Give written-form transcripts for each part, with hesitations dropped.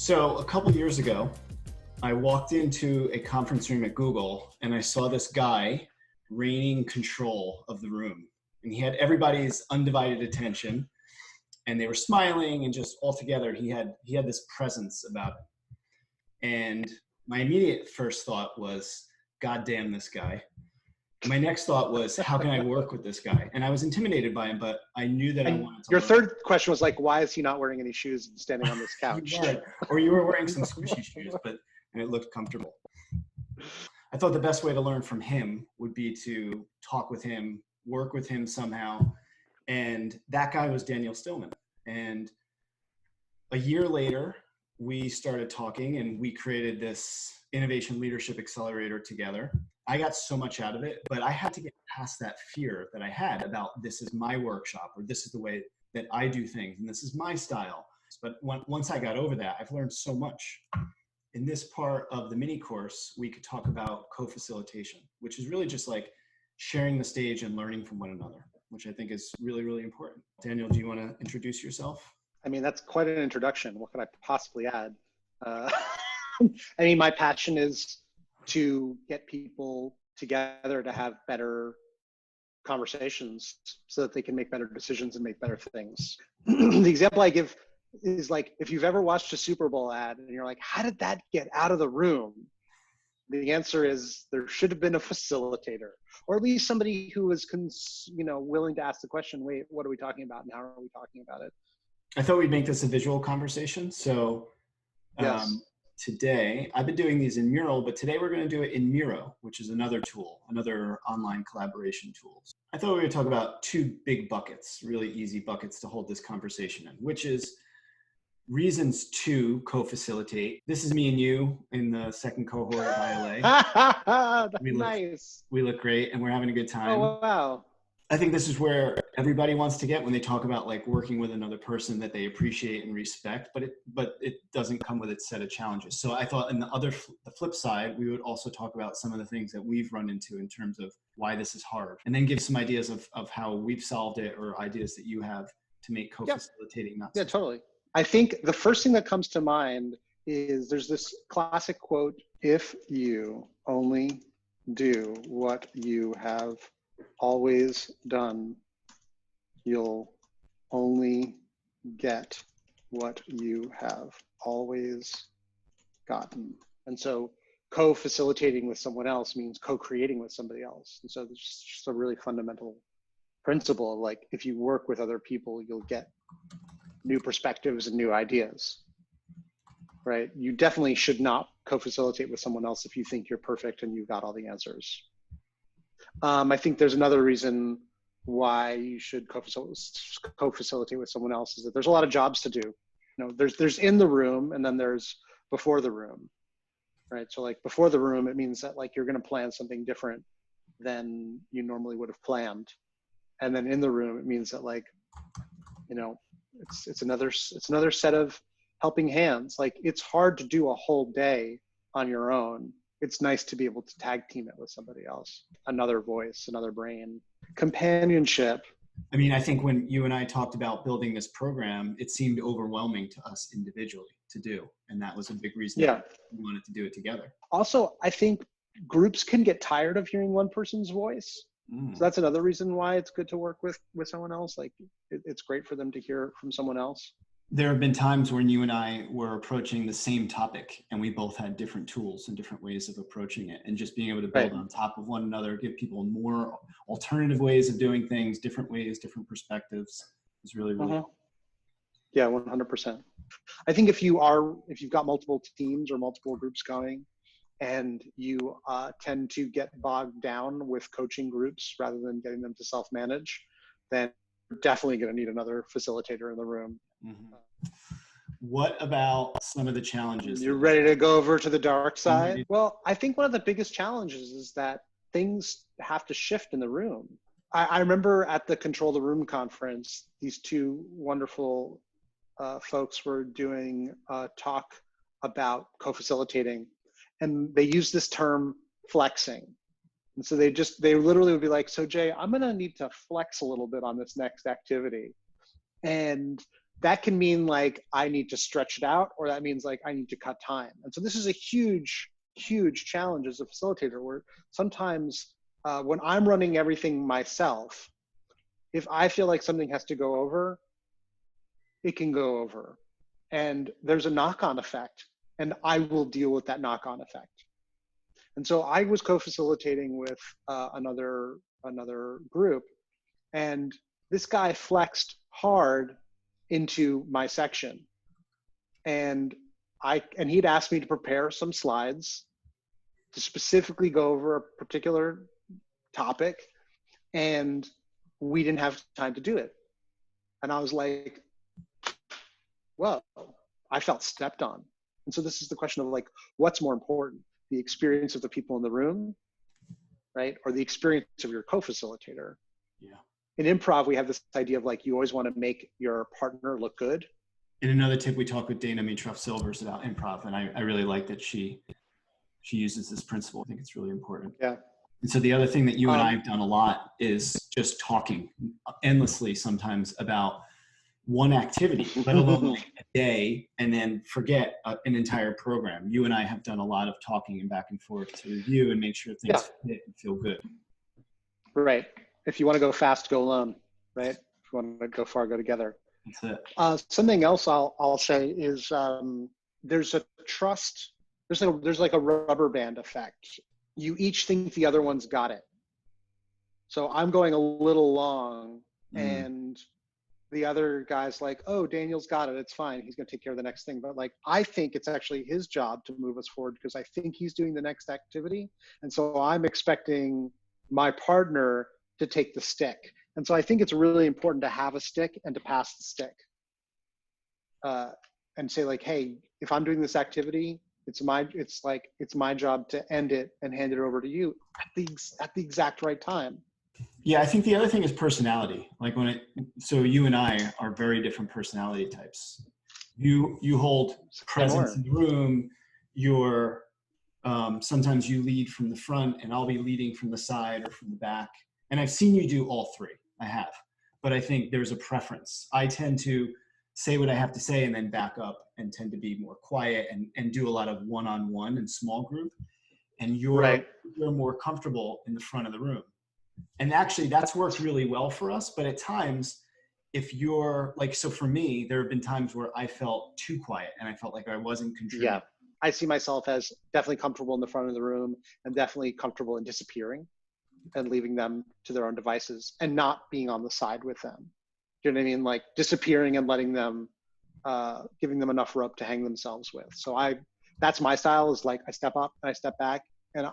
So a couple years ago, I walked into a conference room at Google and I saw this guy reigning control of the room. And he had everybody's undivided attention and they were smiling, and just altogether he had this presence about him. And my immediate first thought was, God damn this guy. My next thought was, how can I work with this guy? And I was intimidated by him, but I knew that I wanted to Your learn. third question was like, why is he not wearing any shoes and standing on this couch? Or you were wearing some squishy shoes, and it looked comfortable. I thought the best way to learn from him would be to talk with him, work with him somehow. And that guy was Daniel Stillman. And a year later, we started talking and we created this Innovation Leadership Accelerator together. I got so much out of it, but I had to get past that fear that I had about, this is my workshop, or this is the way that I do things, and this is my style. But once I got over that, I've learned so much. In this part of the mini course, we could talk about co-facilitation, which is really just like sharing the stage and learning from one another, which I think is really, really important. Daniel, do you want to introduce yourself? I mean, that's quite an introduction. What could I possibly add? I mean, my passion is to get people together to have better conversations so that they can make better decisions and make better things. The example I give is like, if you've ever watched a Super Bowl ad and you're like, how did that get out of the room? The answer is there should have been a facilitator, or at least somebody who was willing to ask the question, wait, what are we talking about and how are we talking about it? I thought we'd make this a visual conversation. So yes. Today, I've been doing these in Mural, but today we're going to do it in Miro, which is another tool, another online collaboration tool. I thought we would talk about two big buckets, really easy buckets to hold this conversation in, which is reasons to co-facilitate. This is me and you in the second cohort of ILA. Nice. We look great and we're having a good time. Oh, wow. I think this is where everybody wants to get when they talk about like working with another person that they appreciate and respect, but it doesn't come with its set of challenges. So I thought the flip side, we would also talk about some of the things that we've run into in terms of why this is hard, and then give some ideas of how we've solved it, or ideas that you have to make co-facilitating not so. Yeah, totally. I think the first thing that comes to mind is there's this classic quote, if you only do what you have always done, you'll only get what you have always gotten. And so co-facilitating with someone else means co-creating with somebody else. And so there's just a really fundamental principle, like if you work with other people, you'll get new perspectives and new ideas, right? You definitely should not co-facilitate with someone else if you think you're perfect and you've got all the answers. I think there's another reason why you should co-facilitate with someone else is that there's a lot of jobs to do. You know, there's in the room and then there's before the room, right? So like before the room, it means that like you're going to plan something different than you normally would have planned. And then in the room, it means that like, you know, it's another set of helping hands. Like it's hard to do a whole day on your own. It's nice to be able to tag team it with somebody else, another voice, another brain, companionship. I mean, I think when you and I talked about building this program, it seemed overwhelming to us individually to do. And that was a big reason that we wanted to do it together. Also, I think groups can get tired of hearing one person's voice. So that's another reason why it's good to work with someone else. Like it's great for them to hear from someone else. There have been times when you and I were approaching the same topic and we both had different tools and different ways of approaching it, and just being able to build on top of one another, give people more alternative ways of doing things, different ways, different perspectives is really, really helpful. Yeah, 100%. I think if you've got multiple teams or multiple groups going and you tend to get bogged down with coaching groups rather than getting them to self-manage, then you're definitely going to need another facilitator in the room. What about some of the challenges? You're ready to go over to the dark side? Well, I think one of the biggest challenges is that things have to shift in the room. I remember at the Control the Room conference, these two wonderful folks were doing a talk about co-facilitating, and they used this term flexing. And so they literally would be like, so Jay, I'm gonna need to flex a little bit on this next activity. And that can mean like I need to stretch it out, or that means like I need to cut time. And so this is a huge, huge challenge as a facilitator, where sometimes when I'm running everything myself, if I feel like something has to go over, it can go over. And there's a knock-on effect, and I will deal with that knock-on effect. And so I was co-facilitating with another group, and this guy flexed hard into my section, and he'd asked me to prepare some slides to specifically go over a particular topic, and we didn't have time to do it. And I was like, whoa, I felt stepped on. And so this is the question of like, what's more important, the experience of the people in the room, right? Or the experience of your co-facilitator? Yeah. In improv, we have this idea of like, you always want to make your partner look good. In another tip, we talked with Dana Mitroff-Silvers about improv, and I really like that she uses this principle. I think it's really important. Yeah. And so the other thing that you and I have done a lot is just talking endlessly sometimes about one activity, let alone like a day, and then forget an entire program. You and I have done a lot of talking and back and forth to review and make sure things fit and feel good. Right. If you want to go fast, go alone, right? If you want to go far, go together. That's it. Something else I'll say is there's a trust, there's like a rubber band effect. You each think the other one's got it. So I'm going a little long, and the other guy's like, oh, Daniel's got it. It's fine. He's going to take care of the next thing. But like, I think it's actually his job to move us forward because I think he's doing the next activity. And so I'm expecting my partner to take the stick. And so I think it's really important to have a stick and to pass the stick. And say like, hey, if I'm doing this activity, it's my job to end it and hand it over to you at the exact right time. Yeah, I think the other thing is personality. Like so you and I are very different personality types. You hold presence in the room. You're sometimes you lead from the front, and I'll be leading from the side or from the back. And I've seen you do all three. I have, but I think there's a preference. I tend to say what I have to say and then back up, and tend to be more quiet and do a lot of one-on-one and small group. And you're more comfortable in the front of the room. And actually that's worked really well for us. But at times, if you're like, so for me, there have been times where I felt too quiet and I felt like I wasn't contributing. Yeah. I see myself as definitely comfortable in the front of the room and definitely comfortable in disappearing and leaving them to their own devices and not being on the side with them. Do you know what I mean? Like disappearing and letting them, giving them enough rope to hang themselves with. So that's my style, is like I step up and I step back. And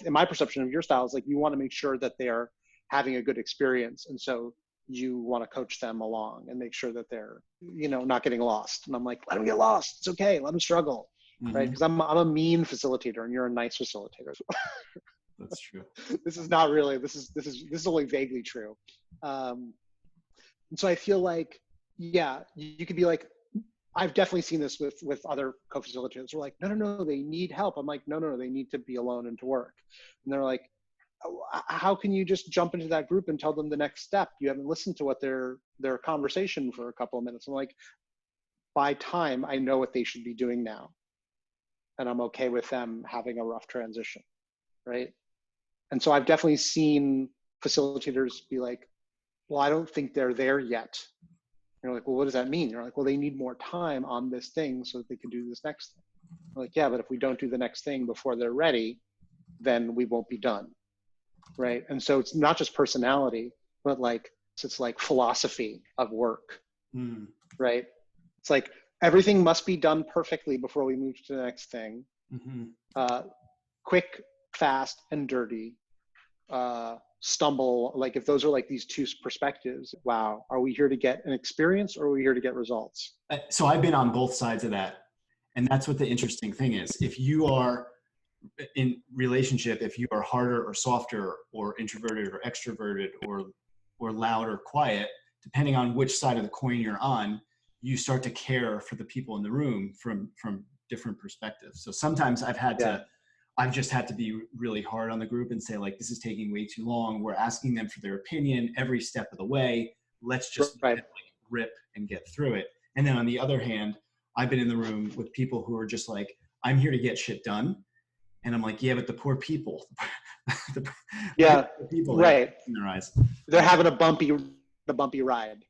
my perception of your style is like, you want to make sure that they're having a good experience. And so you want to coach them along and make sure that they're, not getting lost. And I'm like, let them get lost. It's okay. Let them struggle. Right. Because I'm a mean facilitator and you're a nice facilitator. That's true. This is not really, this is only vaguely true. And so I feel like, yeah, you could be like, I've definitely seen this with other co-facilitators. They're like, no, they need help. I'm like, no, they need to be alone and to work. And they're like, how can you just jump into that group and tell them the next step? You haven't listened to what their conversation for a couple of minutes. I'm like, by time, I know what they should be doing now. And I'm okay with them having a rough transition, right? And so I've definitely seen facilitators be like, well, I don't think they're there yet. You're like, well, what does that mean? You're like, well, they need more time on this thing so that they can do this next thing. I'm like, yeah, but if we don't do the next thing before they're ready, then we won't be done, right? And so it's not just personality, but like, it's like philosophy of work, right? It's like, everything must be done perfectly before we move to the next thing. Quick, fast, and dirty. Stumble, like if those are like these two perspectives, wow, are we here to get an experience or are we here to get results? So I've been on both sides of that. And that's what the interesting thing is. If you are in relationship, if you are harder or softer or introverted or extroverted or loud or quiet, depending on which side of the coin you're on, you start to care for the people in the room from different perspectives. So sometimes I've just had to be really hard on the group and say, like, this is taking way too long. We're asking them for their opinion every step of the way. Let's just rip and get through it. And then on the other hand, I've been in the room with people who are just like, I'm here to get shit done. And I'm like, yeah, but the poor people, the people right. in their eyes. They're having a bumpy ride.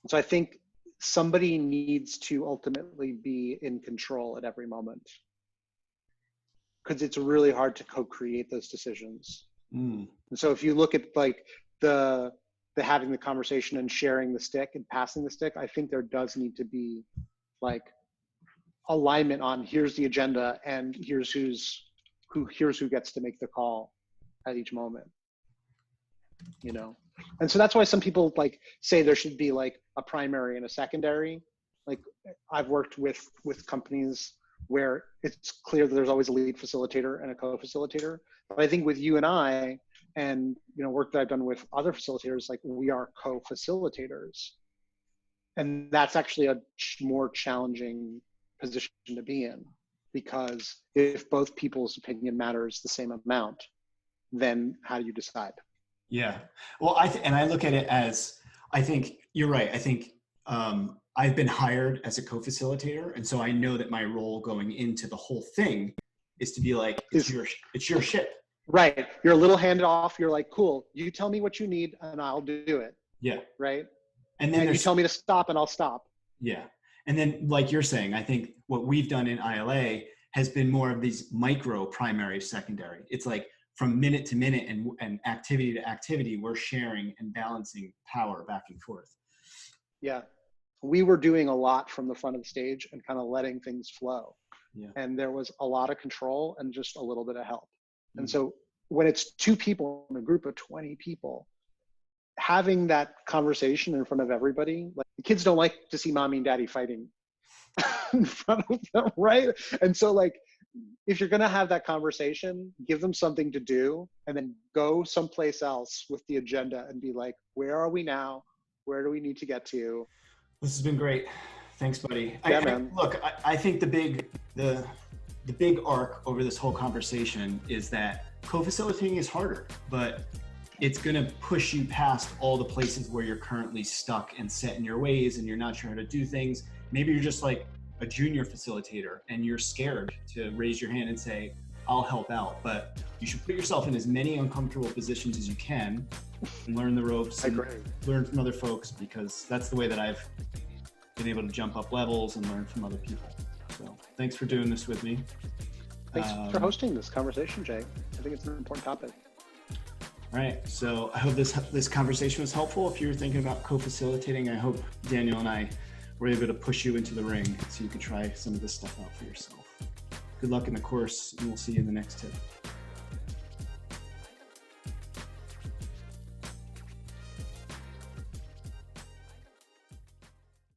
So I think somebody needs to ultimately be in control at every moment, because it's really hard to co-create those decisions. And so if you look at like the having the conversation and sharing the stick and passing the stick, I think there does need to be like alignment on here's the agenda and here's who gets to make the call at each moment, you know? And so that's why some people like say there should be like a primary and a secondary. Like I've worked with companies where it's clear that there's always a lead facilitator and a co-facilitator. But I think with you and I, and you know, work that I've done with other facilitators, like we are co-facilitators. And that's actually a more challenging position to be in, because if both people's opinion matters the same amount, then how do you decide? Yeah. Well, I look at it as, I think you're right. I think I've been hired as a co-facilitator. And so I know that my role going into the whole thing is to be like, it's your ship. Right. You're a little handed off. You're like, cool, you tell me what you need and I'll do it. Yeah. Right. And then you tell me to stop and I'll stop. Yeah. And then like you're saying, I think what we've done in ILA has been more of these micro primary, secondary. It's like from minute to minute and activity to activity, we're sharing and balancing power back and forth. Yeah. We were doing a lot from the front of the stage and kind of letting things flow. Yeah. And there was a lot of control and just a little bit of help. And so when it's 2 people in a group of 20 people, having that conversation in front of everybody, like the kids don't like to see mommy and daddy fighting in front of them, right? And so like, if you're gonna have that conversation, give them something to do and then go someplace else with the agenda and be like, where are we now? Where do we need to get to? This has been great. Thanks, buddy. Yeah, man. I think the big arc over this whole conversation is that co-facilitating is harder, but it's going to push you past all the places where you're currently stuck and set in your ways and you're not sure how to do things. Maybe you're just like a junior facilitator and you're scared to raise your hand and say, I'll help out. But you should put yourself in as many uncomfortable positions as you can and learn the ropes and learn from other folks, because that's the way that I've been able to jump up levels and learn from other people. So thanks for doing this with me. Thanks for hosting this conversation, Jay. I think it's an important topic. All right. So I hope this conversation was helpful. If you're thinking about co-facilitating, I hope Daniel and I were able to push you into the ring so you can try some of this stuff out for yourself. Good luck in the course, and we'll see you in the next tip.